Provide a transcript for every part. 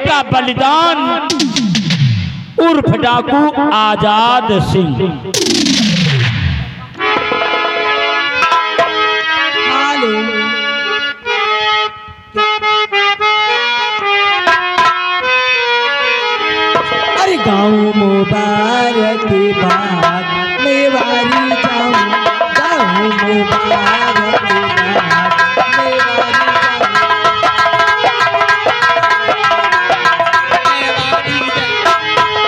का बलिदान उर्फ डाकू आजाद सिंह। अरे गाँव मुबारक बाद मेवारी जाऊं, गाँव मुबारक बाद मेवारी जाऊं,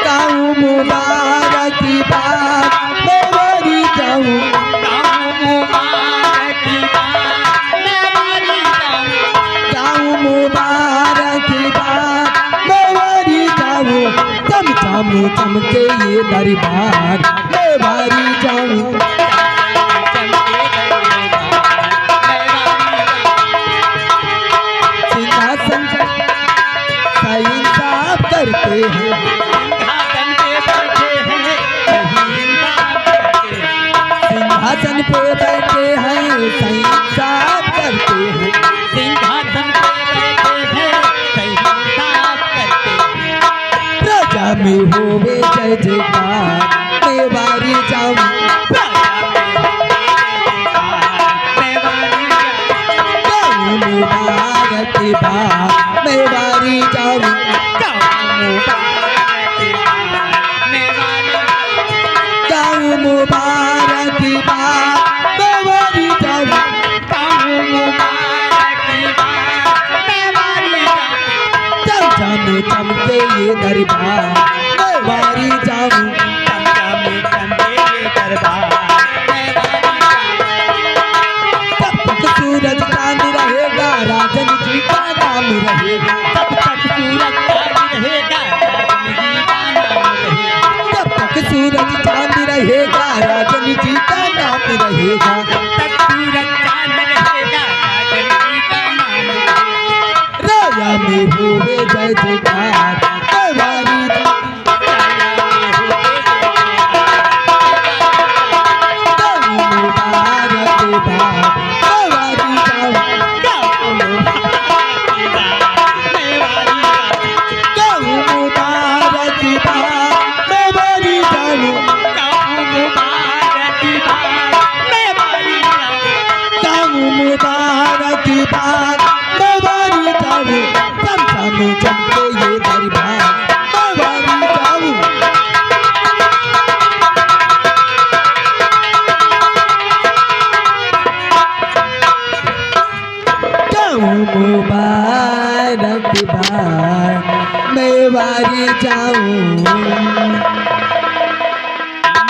गाँव मुबारक बाद मेवारी जाऊं, गाँव मुबारक बाद मेवारी जाऊं, गाँव मुबारक बाद मेवारी जाऊं, चम चमके ये दरबार मेवारी जाऊं, सिंहासन साफ करते हैं, सिंहासन पे बैठे हैं सही साफ करते हैं, सिंहासन पे बैठे हैं सही साफ करते हैं, प्रजा में होवे जय जयकार मेवारी जाऊं, गाँव मुबारक बाद मेवारी जाऊं, गाँव मुबारक बाद मेवारी जाऊं, गाँव मुबारक बाद मेवारी जाऊं, चम चमके ये दरबार मेवारी जाऊं, चमके ये दरबार तब तक सूरज चांद रहेगा राजन जी का नाम रहेगा, तब तक सूरज चांद रहेगा राजन जी का नाम रहेगा, तब तक सूरज चांद रहेगा राजन जी का नाम रहेगा, तब तक सूरज चांद रहेगा राजन जी का नाम रहेगा, राया में होवे जय जयकार मेवारी मुबारक बाद मेवारी जाऊं,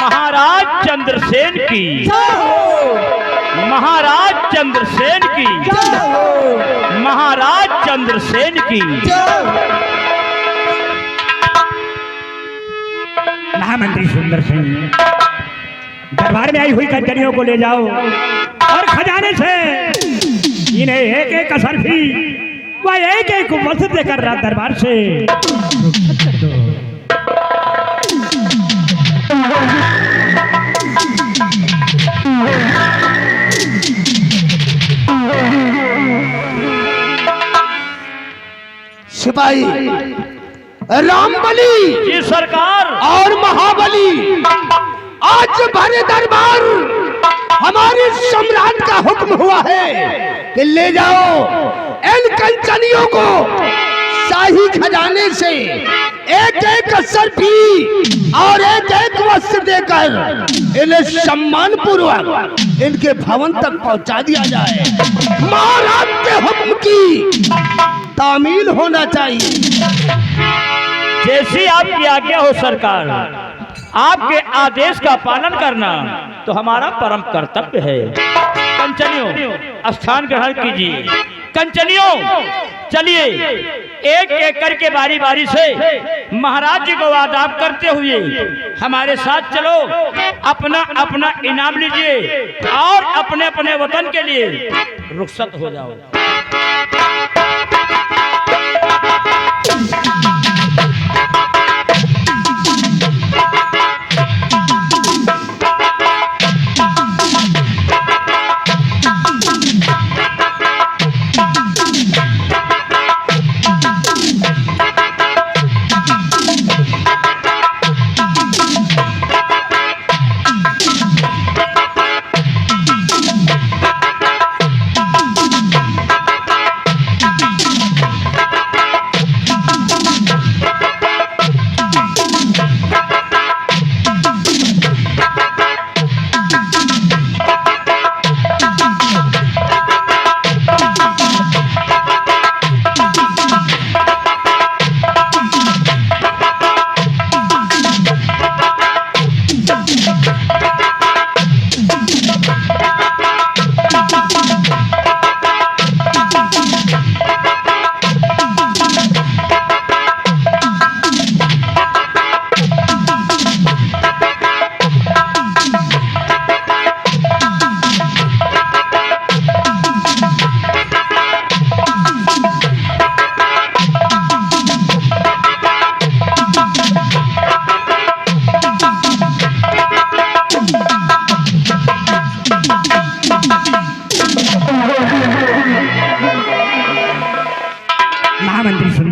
महाराज चंद्रसेन की, महाराज चंद्रसेन की, महाराज चंद्रसेन की। महामंत्री सुंदर सिंह, दरबार में आई हुई कंजरियों को ले जाओ और खजाने से इन्हें एक एक असरफी व एक एक वस्त्र देकर दरबार से सिपाही रामबली जी सरकार और महाबली, आज भरे दरबार हमारे सम्राट का हुक्म हुआ है कि ले जाओ इन कंचनियों को शाही खजाने से एक एक असरफी और एक एक वस्त्र देकर इन्हें सम्मान पूर्वक इनके भवन तक पहुंचा दिया जाए। महाराज के हुक्म की तामील होना चाहिए। जैसी आपकी आज्ञा हो सरकार, आपके आदेश का पालन करना तो हमारा परम कर्तव्य है। कंचनियों स्थान ग्रहण कीजिए। कंचनियों चलिए एक एक करके बारी बारी से महाराज जी को आदाब करते हुए हमारे साथ चलो, अपना अपना इनाम लीजिए और अपने अपने वतन के लिए रुखसत हो जाओ।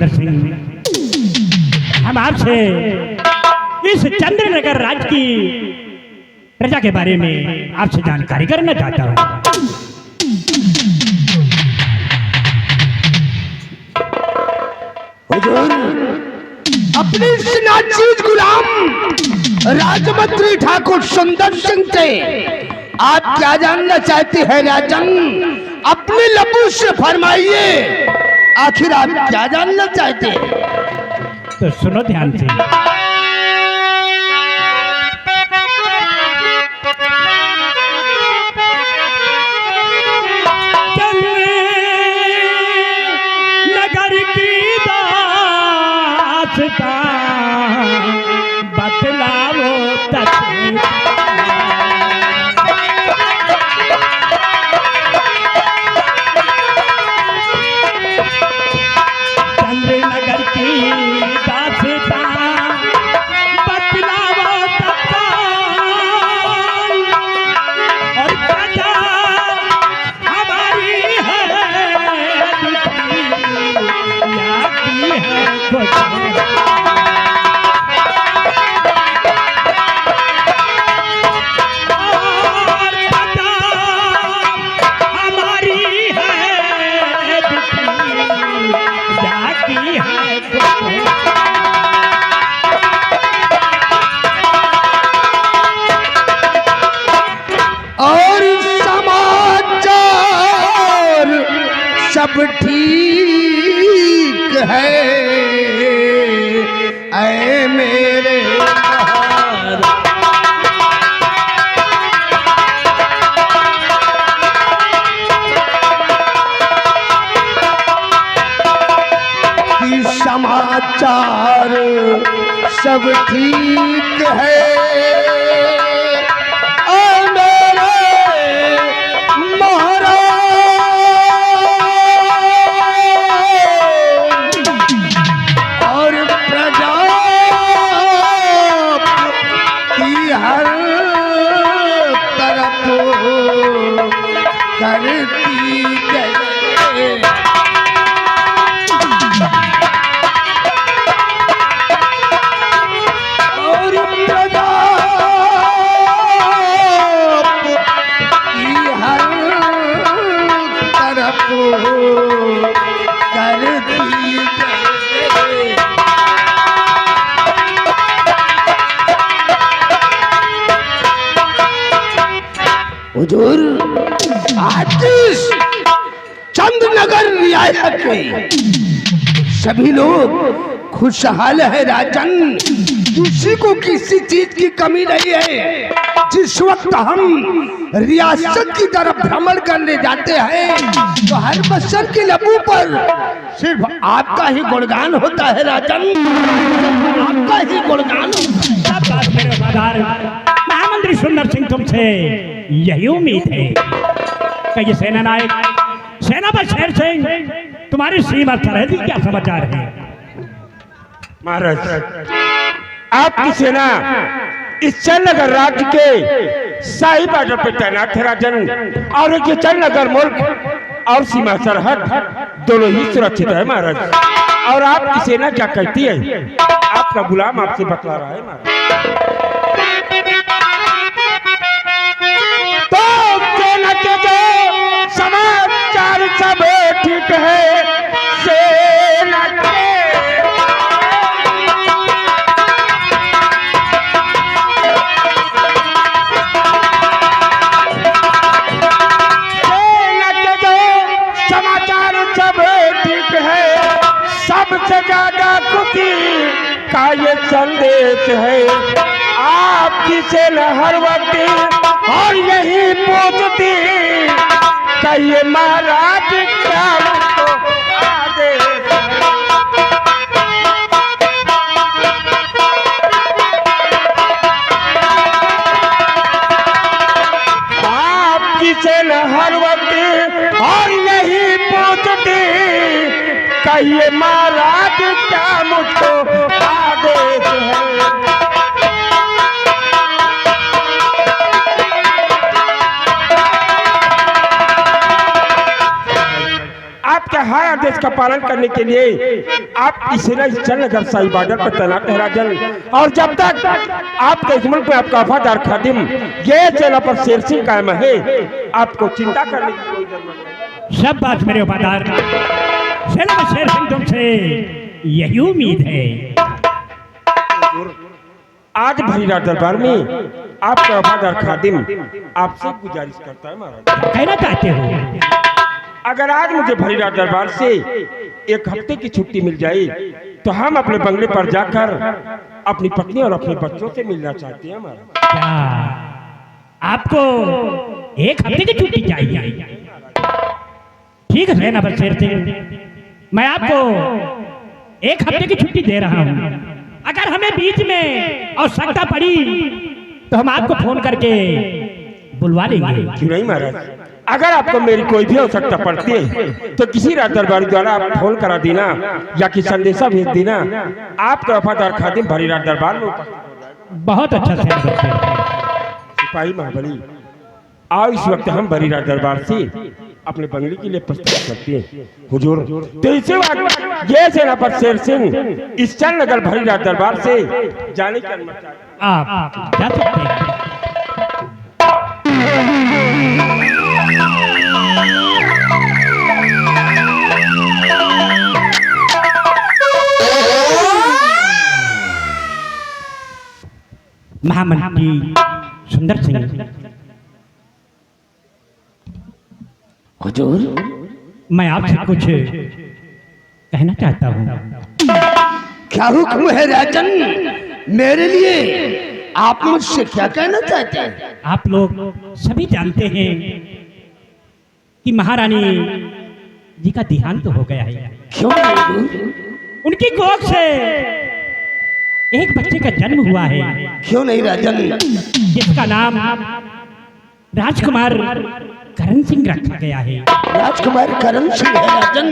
सुंदर सिंह, हम आपसे इस चंद्रनगर राज्य की प्रजा के बारे में आपसे जानकारी करना चाहता हूँ। हुजूर, अपने इस नाचीज गुलाम राजमंत्री ठाकुर सुंदर सिंह से आप क्या जानना चाहते हैं राजन? अपने लबों से फरमाइए, आखिर आप क्या जानना चाहते हैं? तो सुनो ध्यान से। नगर की दास्तां बतलाओ चंद्रनगर की दास्तां बतलाओ और प्रजा हमारी है दुखी या की है कुछ। और समाचार सब ठीक है ऐ मेरे बहार। कि समाचार सब ठीक है करती गए। और प्रजा की हर तरफ करती गए। हुजूर, आज चंद्रनगर रियासत के सभी लोग खुशहाल है राजन, किसी को किसी चीज की कमी नहीं है। जिस वक्त हम रियासत की तरफ भ्रमण करने जाते हैं तो हर बच्चन के लबों पर सिर्फ आपका ही गुणगान होता है राजन, आपका ही गुणगान होता है। महामंत्री सुंदर सिंह, तुमसे यही उम्मीद है कि ये सेना नायक सेनापति शेर सिंह तुम्हारी सीमा सरहदी क्या समाचार है? महाराज, आपकी सेना इस चंद्रनगर राज्य के शाही बॉर्डर पर तैनात है राजन, और ये चंद्रनगर मुल्क और सीमा सरहद दोनों ही सुरक्षित है महाराज। और आपकी सेना क्या कहती है, आपका गुलाम आपसे बतला रहा है महाराज। तो सेना के जो समाचार सब ठीक है, सेना के सबसे ज्यादा खुशी का ये संदेश है। आपकी सेना हर वक्त और यही पूछती कहिए महाराज क्या मुझको आदेश है। आपकी सेना हर वक्त और यही पूछती कहिए महाराज क्या मुझको आदेश है। आप क्या है आदेश का पालन करने के लिए आप इसे ना चल नगर शाही बॉर्डर पर तैनात है राजन। और जब तक आपके इस मुल्क में आपका वफादार खादिम ये सेना पर शेर सिंह कायम है, आपको चिंता करने की कोई जरूरत नहीं। सब बात मेरे वफादार सेना पर शेर सिंह तुमसे यही उम्मीद है। आज भरीरा दरबार में आपका वफादार खादिम आपसे गुजारिश करता है महाराज, कहना चाहते हो? अगर आज मुझे भरीरा दरबार से एक हफ्ते की छुट्टी मिल जाए तो हम अपने बंगले पर जाकर अपनी पत्नी और अपने बच्चों से मिलना चाहते हैं महाराज। क्या आपको एक हफ्ते की छुट्टी चाहिए? ठीक है सेना पर शेर सिंह, मैं आपको एक हफ्ते की छुट्टी दे रहा हूँ। अगर हमें बीच में आवश्यकता पड़ी तो हम आपको फोन करके बुलवा लेंगे। क्यों नहीं महाराज, अगर आपको मेरी कोई भी आवश्यकता पड़ती है तो किसी राज दरबारी द्वारा आप फोन करा देना या कि संदेशा भेज देना, आपका वफादार खादिम भरीरा दरबार में उपस्थित हो जाएगा। बहुत अच्छा सेना पर शेर सिंह। सिपाही महाबली, आओ इस वक्त हम भरीरा दरबार से अपने बंगले के लिए प्रस्तुत करते हैं हुजूर। तो इसी वक्त ये सेना पर शेर सिंह इस चल नगर भरीरा दरबार से जाने की अनुमति चाहते हैं। आप जा सकते हैं। महामंत्री सुंदर सिंह, हुजूर मैं आपसे कुछ कहना चाहता हूँ। क्या हुक्म है राजन? मेरे लिए आप मुझसे क्या कहना चाहते हैं? आप लोग सभी जानते हैं कि महारानी जी का देहांत हो गया है। क्यों हुजूर? उनकी गोद से एक बच्चे का जन्म हुआ है क्यों नहीं राजन? जिसका नाम राजकुमार करण सिंह रखा गया है। राजकुमार करण सिंह है राजन।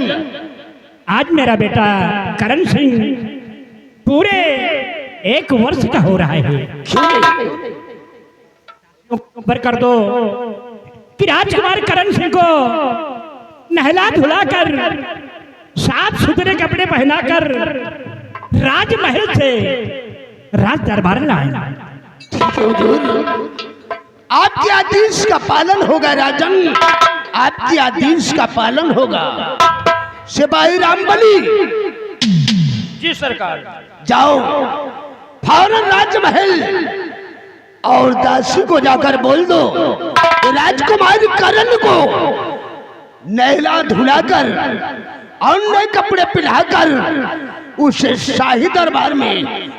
आज मेरा बेटा करण सिंह पूरे 1 वर्ष का हो रहा है। क्यों नहीं? ऊपर कर दो कि राजकुमार करण सिंह को नहला धुलाकर साफ सुथरे कपड़े पहनाकर राजमहल से राज दरबार लाए। ठीक है हुजूर, आपके आदेश का पालन होगा राजन, आपके आदेश का पालन होगा। सिपाही रामबली, जी सरकार। जाओ फौरन राजमहल और दासी को जाकर बोल दो कि राजकुमार करण को नहला धुलाकर और नए कपड़े पहनाकर उसे शाही दरबार में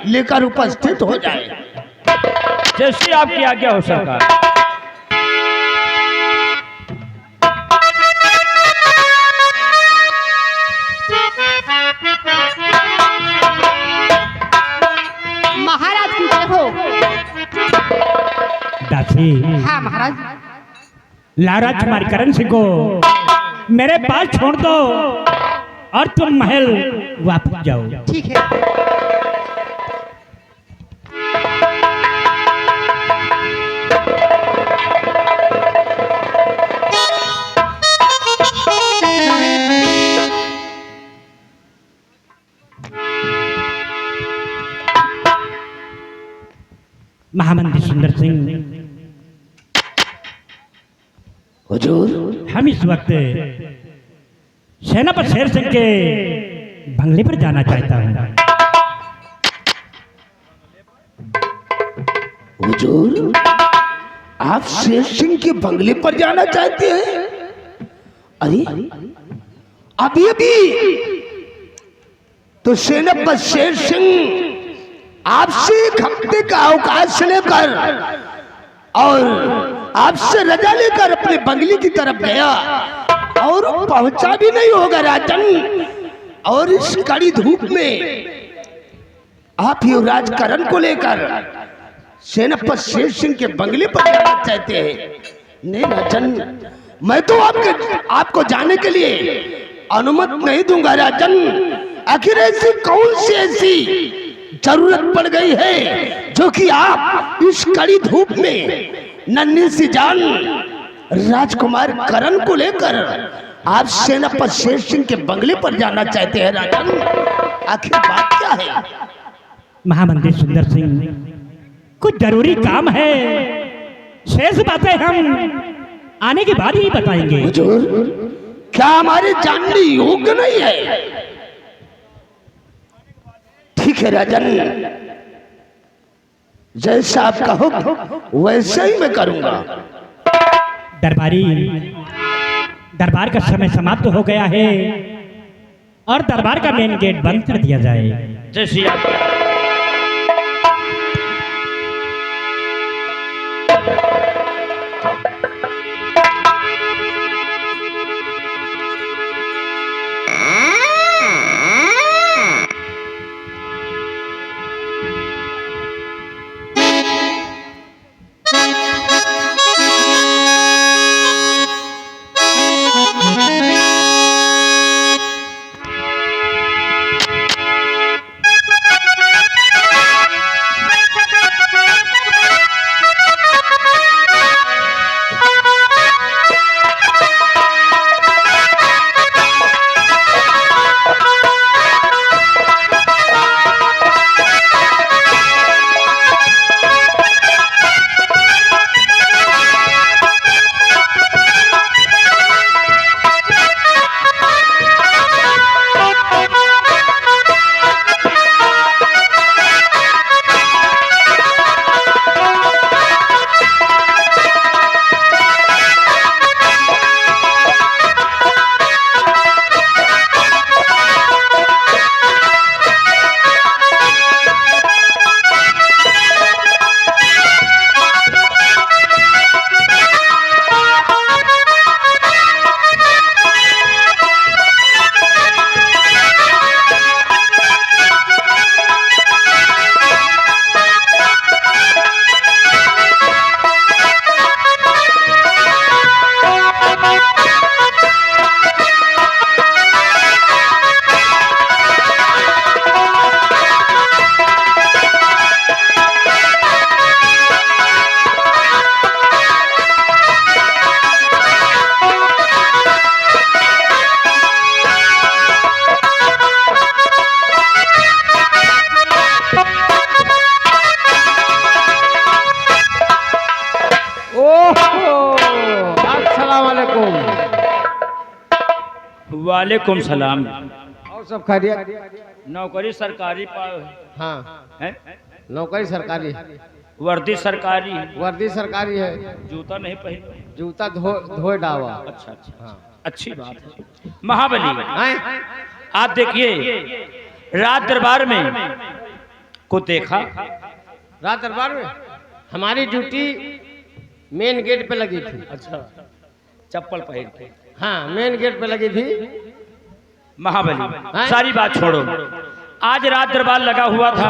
लेकर उपस्थित हो जाए। जैसी आपकी आज्ञा हो सरकार। महाराज की जय हो। दासी, हाँ महाराज। लारा कुमार करण सिंह को मेरे पास छोड़ दो और तुम महल वापस जाओ। ठीक है। महामंत्री सुंदर सिंह, हुजूर हम इस वक्त सेना पर शेर सिंह के बंगले पर जाना चाहता हूँ। हुजूर आप शेर सिंह के बंगले पर जाना चाहते हैं? अरे अभी अभी तो सेनापति शेर सिंह आपसे 1 हफ्ते का अवकाश लेकर और आपसे रजा लेकर अपने बंगले की तरफ गया और पहुंचा भी नहीं होगा राजन। और इस कड़ी धूप में आप युवराज करण को लेकर सेनापति शेर सिंह के बंगले पर जाना चाहते हैं? नहीं राजन, मैं तो आपको जाने के लिए अनुमति नहीं दूंगा राजन। आखिर ऐसी कौन सी ऐसी जरूरत पड़ गई है जो कि आप इस कड़ी धूप में नन्ही सी जान राजकुमार करण को लेकर आप सेनापति शेर सिंह के बंगले पर जाना चाहते हैं राजन, आखिर बात क्या है? महामंत्री सुंदर सिंह, कुछ जरूरी काम है, शेष बातें हम आने के बाद ही बताएंगे। हुजूर, क्या हमारे जानने योग्य नहीं है? ठीक है राजन, जैसा आपका हुक्म वैसे ही मैं करूंगा। दरबारी, दरबार का समय समाप्त हो गया है और दरबार का मेन गेट बंद कर दिया जाए। जैसी आप वालेकुम सलाम। और सब खैरियत? नौकरी सरकारी हाँ, है, नौकरी सरकारी, वर्दी सरकारी, वर्दी सरकारी है, जूता नहीं पहन। जूता धोए डावा। अच्छा अच्छा, हाँ। अच्छी बात है। महाबली, हैं? आप देखिए रात दरबार में को देखा। रात दरबार में हमारी ड्यूटी मेन गेट पे लगी थी। अच्छा, चप्पल पहन के। हाँ, मेन गेट पे लगी थी। महाबली, सारी बात छोड़ो, आज रात दरबार लगा हुआ था।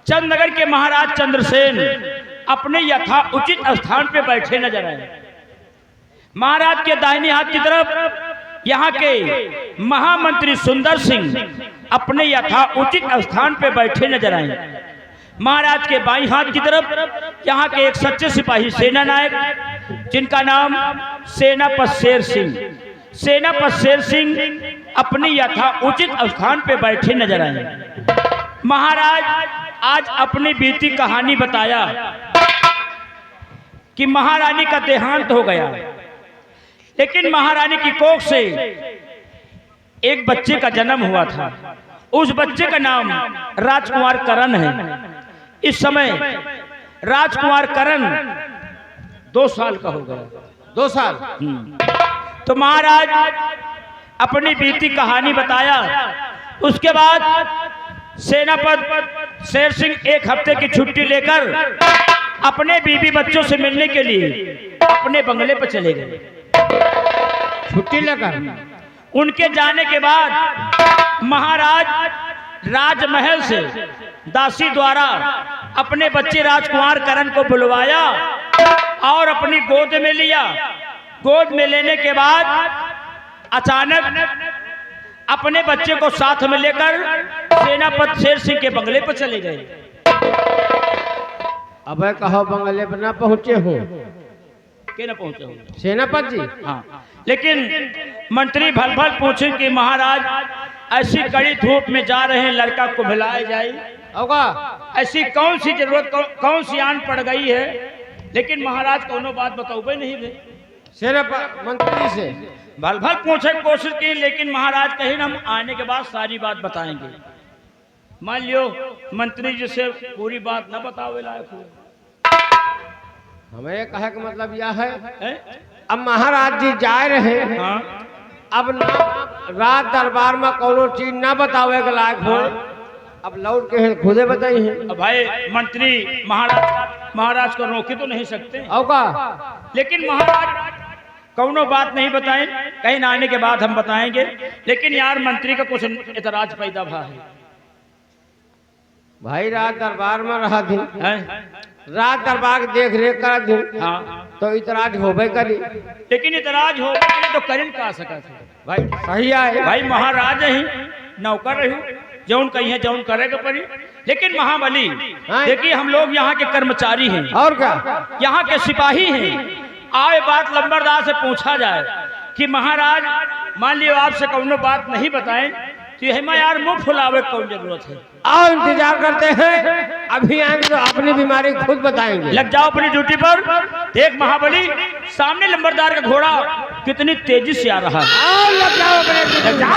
चंदनगर के महाराज चंद्रसेन अपने यथा उचित स्थान पे बैठे नजर आए। महाराज के दाहिने हाथ की तरफ यहाँ के महामंत्री सुंदर सिंह अपने यथा उचित स्थान पे बैठे नजर आए। महाराज के बाईं हाथ की तरफ यहाँ के एक सच्चे सिपाही सेना नायक जिनका नाम सेनापति शेर सिंह, सेनापति शेर सिंह अपने यथा उचित स्थान पे बैठे नजर आए। महाराज आज अपनी बीती कहानी बताया कि महारानी का देहांत हो गया, लेकिन महारानी की कोख से एक बच्चे का जन्म हुआ था। उस बच्चे का नाम राजकुमार करण है। इस समय राजकुमार करण 2 साल का हो गया। 2 साल। तो महाराज अपनी बीती कहानी बताया। उसके बाद सेनापति शेर सिंह 1 हफ्ते की छुट्टी लेकर अपने बीवी बच्चों से मिलने के लिए अपने बंगले पर चले गए। छुट्टी लेकर उनके जाने के बाद महाराज राजमहल से दासी द्वारा अपने बच्चे राजकुमार करण को बुलवाया और अपनी गोद में लिया। गोद में लेने के बाद अचानक अपने बच्चे को साथ में लेकर सेनापति शेर सिंह के बंगले पर चले गए। अब कहो बंगले पर ना पहुंचे हो के न पहुंचे हो। सेनापति जी। हाँ, लेकिन मंत्री भल भल पूछे कि महाराज ऐसी कड़ी धूप में जा रहे हैं, लड़का को भिलाए जाए, होगा ऐसी कौन सी जरूरत, कौन सी आन पड़ गई है। लेकिन महाराज कोनो बात बताओगे नहीं दे। सेनापति मंत्री जी से भल भल पूछे कोशिश की, लेकिन महाराज कहीं हम आने के बाद सारी बात बताएंगे। मान लियो मंत्री जी से पूरी बात न बतावे लायक हो। हमें कहे का मतलब यह है, हैं? अब महाराज जी जा रहे हैं, हाँ, अब ना रात दरबार में कोनो चीज ना बतावे के लायक हो, अब लौट के खुदे बताई है। अब भाई मंत्री महाराज को रोके तो नहीं सकते, होगा लेकिन महाराज कौनो बात नहीं बताएं, कहीं ना आने के बाद हम बताएंगे। लेकिन यार मंत्री का कुछ इतराज पैदा हुआ है। भाई रात दरबार में रहा थी, हैं? रात दरबार की देख रेख कर थी, हाँ, तो इतराज होबे करी। लेकिन इतराज हो तो करिन का सकत है। भाई सही है भाई महाराज ही नौकर रही, जौन कही है जौन करेगा पड़ी। लेकिन महाबली देखिए, हम लोग यहाँ के कर्मचारी हैं और क्या, यहाँ के सिपाही हैं। आए बात लंबरदार से पूछा जाए कि महाराज मान लियो आपसे कौनो बात नहीं बताएं, तो हमें यार मुंह फुलावे कौन जरूरत है। आओ इंतजार करते हैं, अभी आएंगे तो अपनी बीमारी खुद बताएंगे। लग जाओ अपनी ड्यूटी पर। देख महाबली, सामने लंबरदार का घोड़ा कितनी तेजी से आ रहा है। आओ लग जाओ अपने लग जाओ।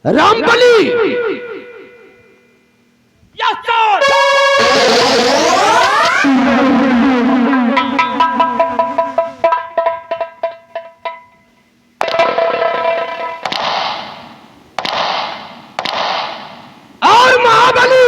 Rambali yes sir. और महाबली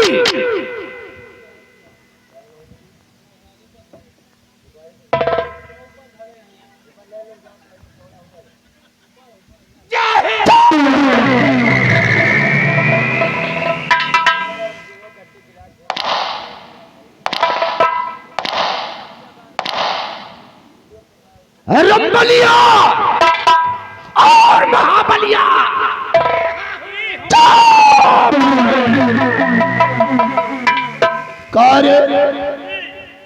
रंबलिया और महाबलिया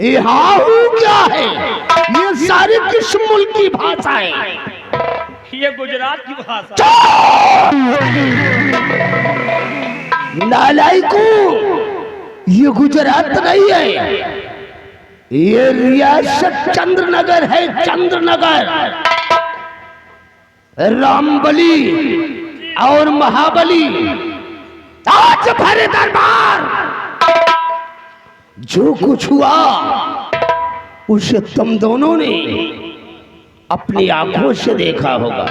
यहाँ क्या है? ये सारी किस मुल्क की भाषा है? ये गुजरात की भाषा। नालायको, ये गुजरात नहीं है, ये रियासत चंद्रनगर है, चंद्रनगर। रामबली और महाबली आज भरे दरबार जो कुछ हुआ उसे तुम दोनों ने अपनी आंखों से देखा होगा।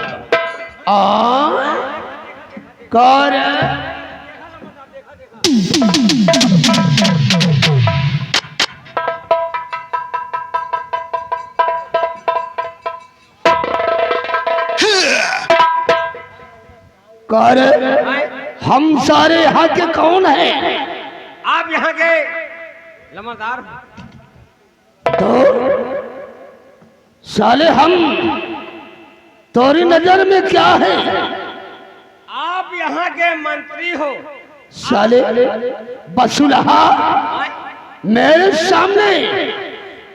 कौन कौन हम सारे यहाँ के कौन हैं? आप यहाँ के लमादार तो साले हम तोरी नजर में क्या है? आप यहाँ के मंत्री हो। साले बसुलहा, मेरे सामने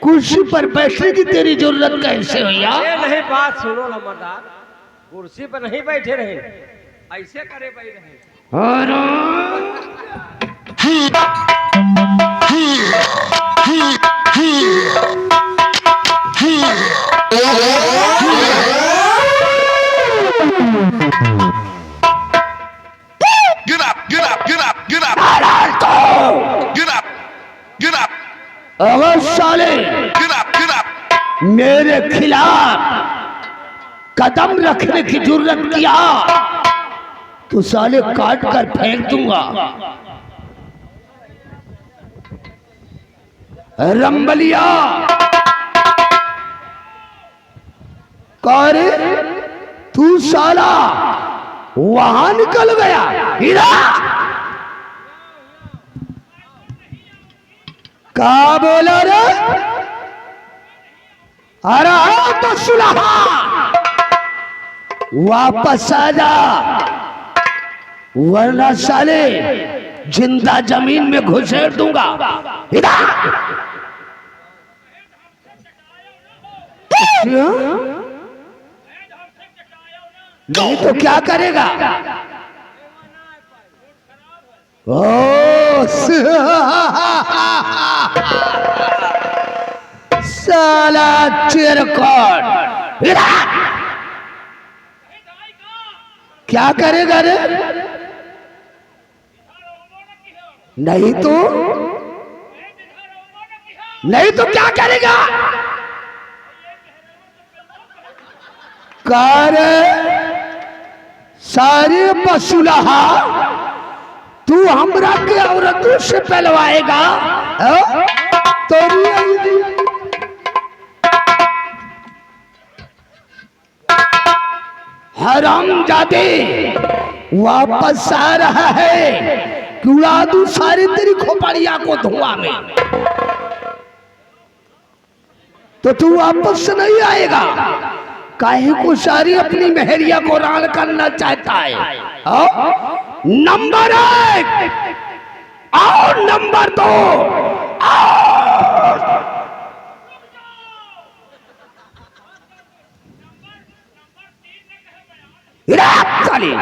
कुर्सी पर बैठने की तेरी जरूरत कैसे हुई यार? ये नहीं बात सुनो लमादार, कुर्सी पर नहीं बैठे रहे, ऐसे करे बैठे रहे। Get up, get up, get up, get up, get up, get up, अगर साले get up, get up. मेरे खिलाफ कदम रखने की जरूरत किया तो साले काट कर फेंक दूंगा। रंबलिया कौन तू साला वहां निकल गया? का बोला रे? अरे बसुलहा वापस आ जा, वरना साले जिंदा जमीन में घुसेड़ दूंगा। इधर नहीं तो क्या करेगा? ओ साला चिरकुट, क्या करेगा रे? नहीं तो क्या करेगा? कर सारे बसुलहा तू हमरा के औरतों से पहलवाएगा? तो हरामजादे वापस आ रहा है कि उड़ा दूं सारी तेरी खोपड़िया को धुआं में। तो तू वापस से नहीं आएगा, काहे को सारी अपनी मेहरिया को रान करना चाहता है। नंबर 1 और नंबर 2 चली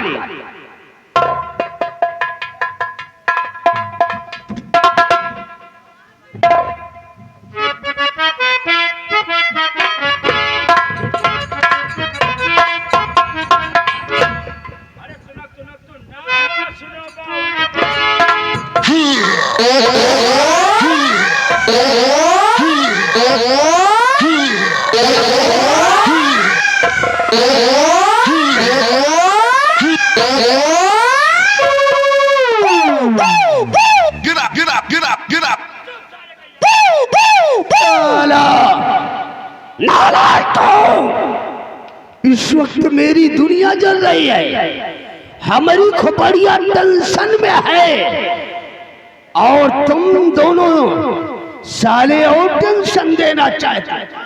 Get up, get up, get up, get up. इस वक्त मेरी दुनिया जल रही है, हमारी खोपड़िया टेंशन में है और तुम दोनों साले और टेंशन देना चाहते हो।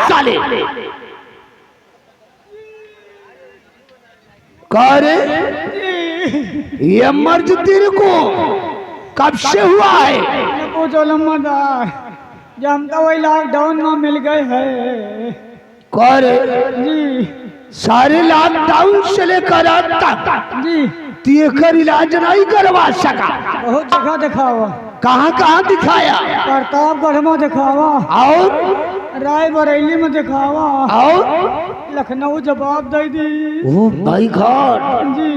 साले करे ये मर्ज तेरे को कब से हुआ है? पूछो लम्बादार, जानता वही लॉकडाउन में मिल गए है करे जी। सारे लॉकडाउन से लेकर आज तक जी तेकर इलाज नहीं करवा सका। बहुत जगह दिखावा, कहाँ कहाँ दिखाया? प्रतापगढ़ में दिखावा और रायबरेली में दिखावा और लखनऊ जवाब दे दी ओ भाई गॉड, जी।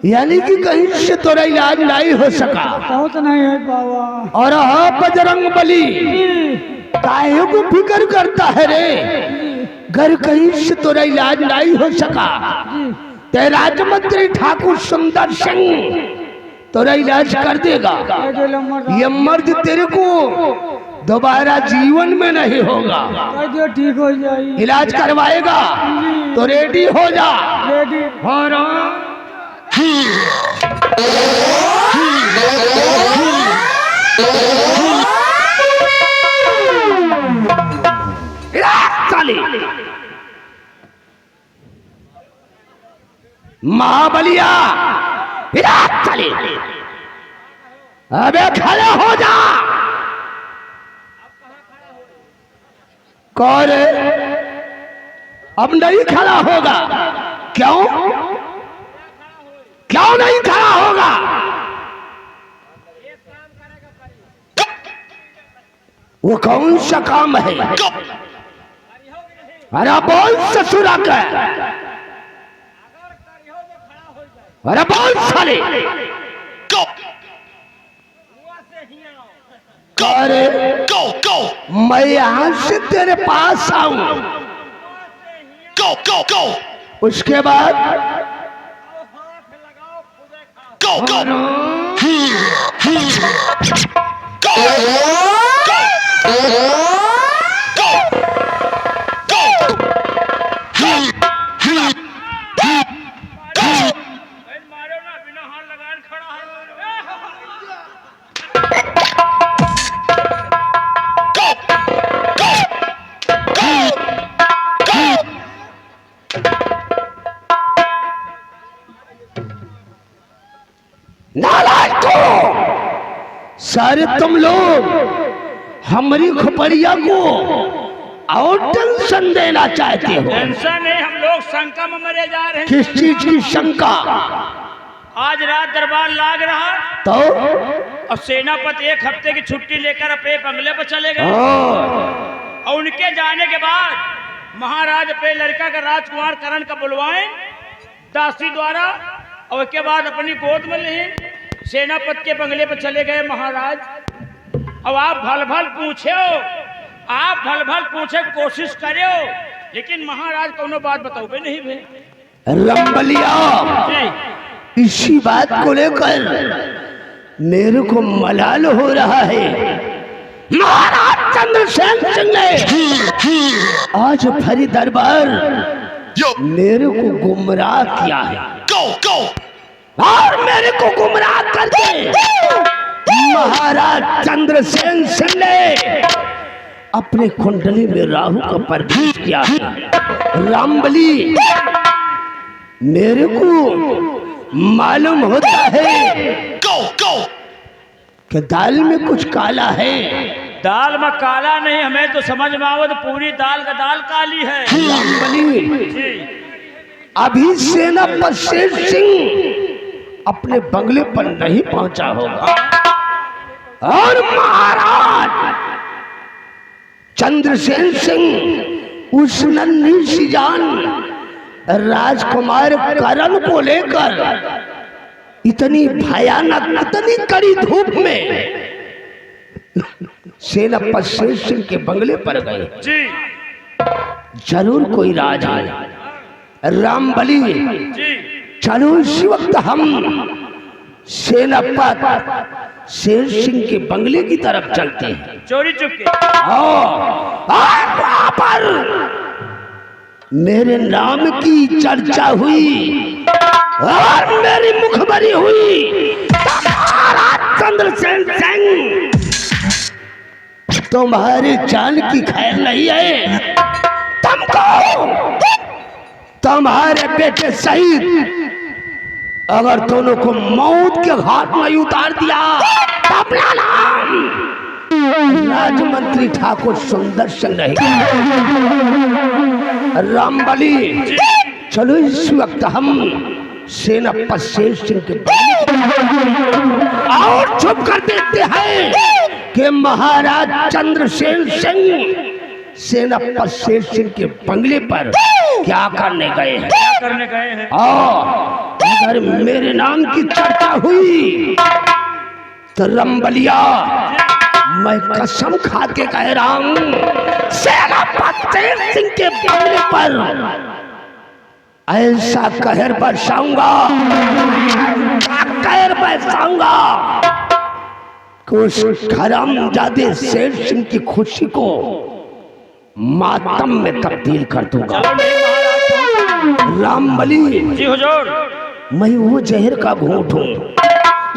यानी कि कहीं से तोरा इलाज नहीं हो सका। बहुत नहीं है बाबा। और हाँ बजरंग बली, काहे को फिक्र करता है रे? घर कहीं से तोरा इलाज नहीं हो सका, ते राजमंत्री ठाकुर सुंदर सिंह तोरा इलाज कर देगा। ये मर्द तेरे को दोबारा जीवन में नहीं होगा, ठीक हो जाए, इलाज करवाएगा तो रेडी हो जा। रेडी हो रहा महाबलिया, चले अबे खड़े हो जा। कौन अब नहीं खड़ा होगा? क्यों क्यों नहीं खड़ा होगा? वो कौन सा काम है? अरे बोल ससुरा का, अरे बोल साले। अरे मैं यहां से तेरे पास आऊं, उसके बाद सारे तुम लोग हमारी खोपड़िया को और टेंशन देना चाहते हो। टेंशन है, हम लोग शंका में मरे जा रहे हैं। किस चीज की शंका? आज रात दरबार लाग रहा तो और सेनापति एक हफ्ते की छुट्टी लेकर अपने बंगले पर चले गए और उनके जाने के बाद महाराज अपने लड़का का राजकुमार करण का बुलवाएं दासी द्वारा और उसके बाद अपनी गोद में ले सेनापति के बंगले पर चले गए महाराज। अब आप भल भल पूछे हो, आप भल भल पूछे कोशिश करे हो, लेकिन महाराज कोनो बात बताओगे नहीं भे। रंबलिया, इसी बात को लेकर मेरे को मलाल हो रहा है। महाराज चंद्रसेन सिंह ने आज भरी दरबार मेरे को गुमराह किया है और मेरे को गुमराह करके महाराज चंद्रसेन सिंह ने अपने कुंडली में राहु का प्रवेश किया है। रामबली, मेरे को मालूम होता है Go, go. कि दाल में कुछ काला है। दाल में काला नहीं, हमें तो समझ में आवत पूरी दाल का दाल काली है। रामबली, जी अभी सेनापति शेर सिंह अपने बंगले पर नहीं पहुंचा होगा और महाराज चंद्रसेन सिंह उस नन्ही सी जान राजकुमार करण को लेकर इतनी भयानक, इतनी कड़ी धूप में सेनापति शेर सिंह के बंगले पर गए। जी जरूर कोई राज है। रामबली, जी चलो इसी वक्त हम सेनापति शेर सिंह के बंगले की तरफ चलते हैं। चोरी चुपके। और वहां पर मेरे नाम की चर्चा हुई और मेरी मुखबरी हुई। तुम्हारा चंद्रसेन सिंह, तुम्हारी जान की खैर नहीं है। तुमको तुम्हारे बेटे सहित अगर दोनों को मौत के घाट में उतार दिया तो अपना नाम राजमंत्री ठाकुर सुंदर सिंह रहेगा। रामबली, चलो इस वक्त हम सेनापति शेर सिंह के और छुप कर देखते हैं कि महाराज चंद्रसेन सिंह सेनापति शेर सिंह के बंगले पर क्या करने गए हैं। क्या करने गए हैं? अगर मेरे नाम की चर्चा हुई तो रंबलिया, मैं कसम खा के कह रहा हूं, सेनापति शेर सिंह के बंगले पर ऐसा कहर बरसाऊंगा, कहर बरसाऊंगा कि उस हरामजादे शेर सिंह की खुशी को मातम में तब्दील कर दूंगा। चलो मेरे महाराज। रामबली, जी हुजूर। मैं वो जहर का घूंट हूँ,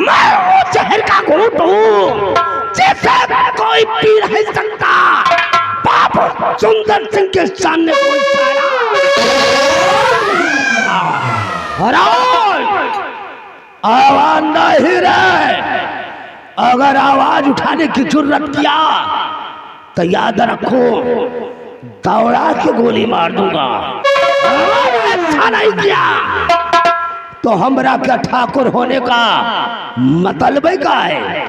मैं वो जहर का घूंट हूँ जिसे कोई पी नहीं सकता। बाबू सुंदर सिंह के सामने कोई सारा आवाज नहीं रहे। अगर आवाज उठाने की जरूरत किया तो याद रखो, दौड़ा के गोली मार दूंगा। ऐसा नहीं किया तो हमरा क्या ठाकुर होने का मतलब का है।